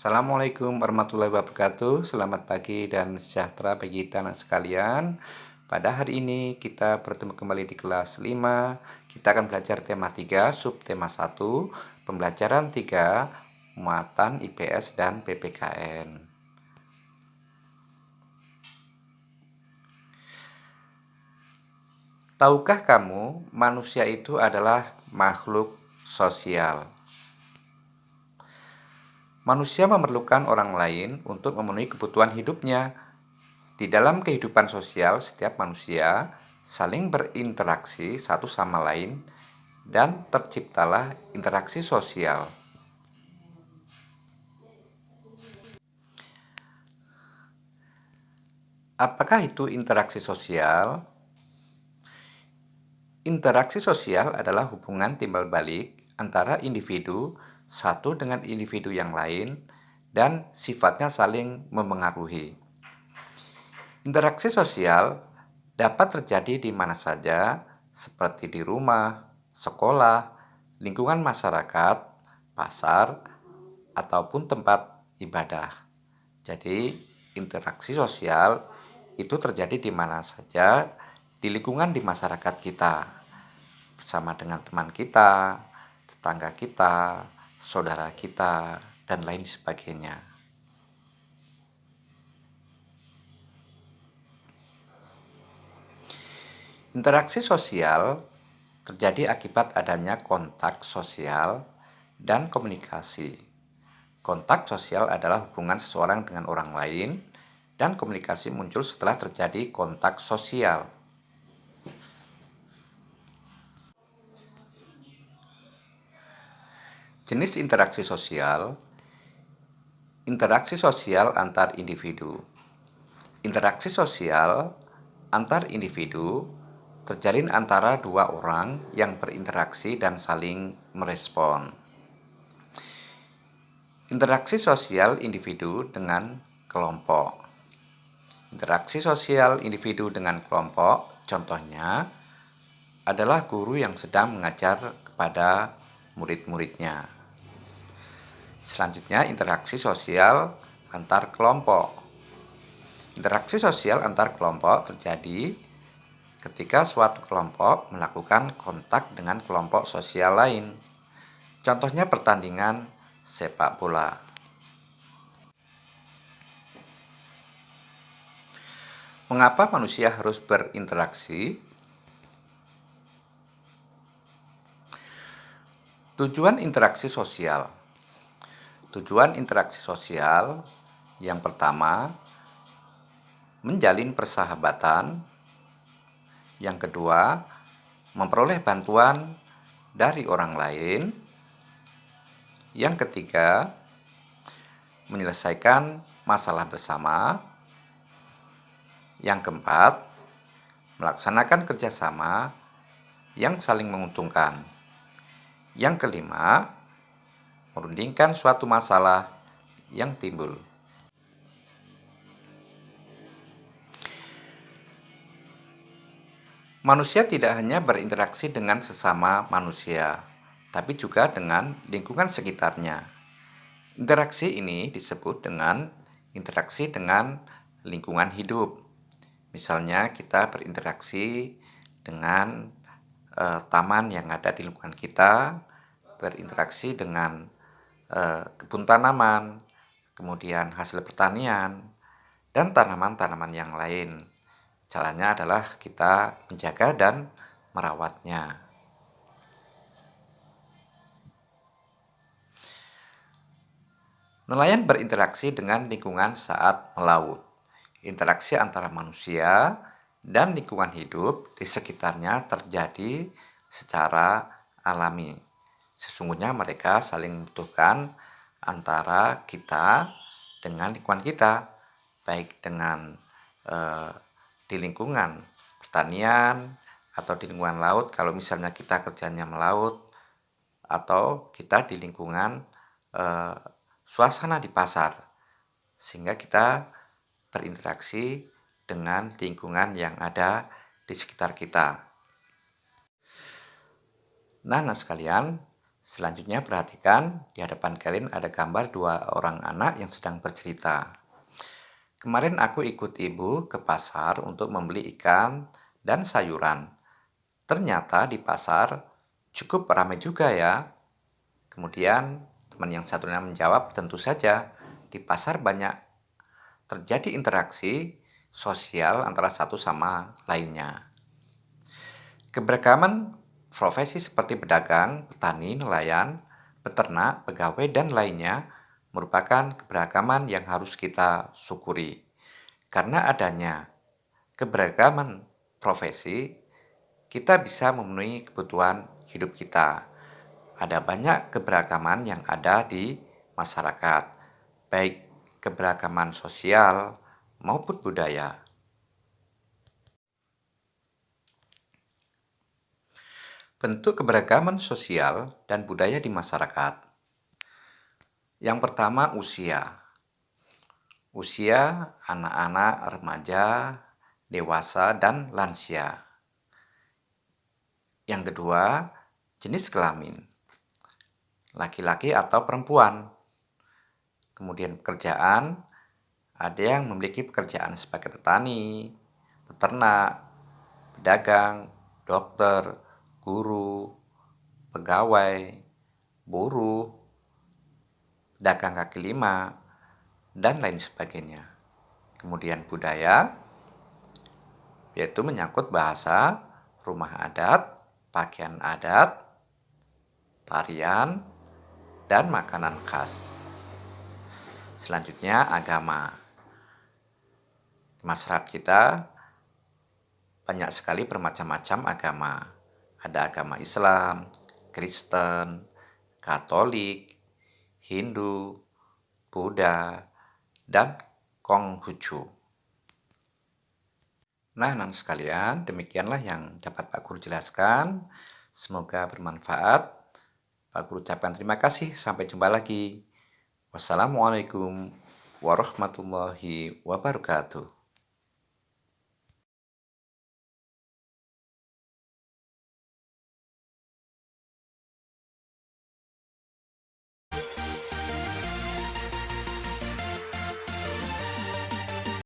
Assalamualaikum warahmatullahi wabarakatuh. Selamat pagi dan sejahtera bagi kita sekalian. Pada hari ini kita bertemu kembali di kelas 5. Kita akan belajar tema 3, subtema 1, pembelajaran 3, muatan IPS dan PPKN. Tahukah kamu, manusia itu adalah makhluk sosial? Manusia memerlukan orang lain untuk memenuhi kebutuhan hidupnya. Di dalam kehidupan sosial, setiap manusia saling berinteraksi satu sama lain dan terciptalah interaksi sosial. Apakah itu interaksi sosial? Interaksi sosial adalah hubungan timbal balik antara individu satu dengan individu yang lain dan sifatnya saling memengaruhi. Interaksi sosial dapat terjadi di mana saja, seperti di rumah, sekolah, lingkungan masyarakat, pasar, ataupun tempat ibadah. Jadi, interaksi sosial itu terjadi di mana saja, di lingkungan di masyarakat kita, bersama dengan teman kita, tetangga kita, saudara kita, dan lain sebagainya. Interaksi sosial terjadi akibat adanya kontak sosial dan komunikasi. Kontak sosial adalah hubungan seseorang dengan orang lain, dan komunikasi muncul setelah terjadi kontak sosial. Jenis interaksi sosial antar individu. Interaksi sosial antar individu terjalin antara dua orang yang berinteraksi dan saling merespon. Interaksi sosial individu dengan kelompok. Interaksi sosial individu dengan kelompok, contohnya adalah guru yang sedang mengajar kepada murid-muridnya. Selanjutnya, interaksi sosial antar kelompok. Interaksi sosial antar kelompok terjadi ketika suatu kelompok melakukan kontak dengan kelompok sosial lain. Contohnya pertandingan sepak bola. Mengapa manusia harus berinteraksi? Tujuan interaksi sosial. Tujuan interaksi sosial yang pertama, menjalin persahabatan. Yang kedua, memperoleh bantuan dari orang lain. Yang ketiga, menyelesaikan masalah bersama. Yang keempat, melaksanakan kerjasama yang saling menguntungkan. Yang kelima, merundingkan suatu masalah yang timbul. Manusia tidak hanya berinteraksi dengan sesama manusia, tapi juga dengan lingkungan sekitarnya. Interaksi ini disebut dengan interaksi dengan lingkungan hidup. Misalnya kita berinteraksi dengan taman yang ada di lingkungan kita, berinteraksi dengan kebun tanaman, kemudian hasil pertanian, dan tanaman-tanaman yang lain. Caranya adalah kita menjaga dan merawatnya. Nelayan berinteraksi dengan lingkungan saat melaut. Interaksi antara manusia dan lingkungan hidup di sekitarnya terjadi secara alami. Sesungguhnya mereka saling membutuhkan antara kita dengan lingkungan kita, baik dengan di lingkungan pertanian atau di lingkungan laut kalau misalnya kita kerjanya melaut, atau kita di lingkungan suasana di pasar, sehingga kita berinteraksi dengan lingkungan yang ada di sekitar kita. Nah sekalian, Selanjutnya perhatikan di hadapan kalian ada gambar dua orang anak yang sedang bercerita. Kemarin aku ikut ibu ke pasar untuk membeli ikan dan sayuran. Ternyata di pasar cukup ramai juga ya. Kemudian teman yang satunya menjawab, tentu saja di pasar banyak terjadi interaksi sosial antara satu sama lainnya. Keberagaman profesi seperti pedagang, petani, nelayan, peternak, pegawai, dan lainnya merupakan keberagaman yang harus kita syukuri. Karena adanya keberagaman profesi, kita bisa memenuhi kebutuhan hidup kita. Ada banyak keberagaman yang ada di masyarakat, baik keberagaman sosial maupun budaya. Bentuk keberagaman sosial dan budaya di masyarakat. Yang pertama, usia. Usia anak-anak, remaja, dewasa, dan lansia. Yang kedua, jenis kelamin. Laki-laki atau perempuan. Kemudian pekerjaan, ada yang memiliki pekerjaan sebagai petani, peternak, pedagang, dokter, guru, pegawai, buruh, pedagang kaki lima, dan lain sebagainya. Kemudian budaya, yaitu menyangkut bahasa, rumah adat, pakaian adat, tarian, dan makanan khas. Selanjutnya agama. Di masyarakat kita banyak sekali bermacam-macam agama. Ada agama Islam, Kristen, Katolik, Hindu, Buddha, dan Konghucu. Nah, anak sekalian, demikianlah yang dapat Pak Guru jelaskan. Semoga bermanfaat. Pak Guru ucapkan terima kasih. Sampai jumpa lagi. Wassalamualaikum warahmatullahi wabarakatuh.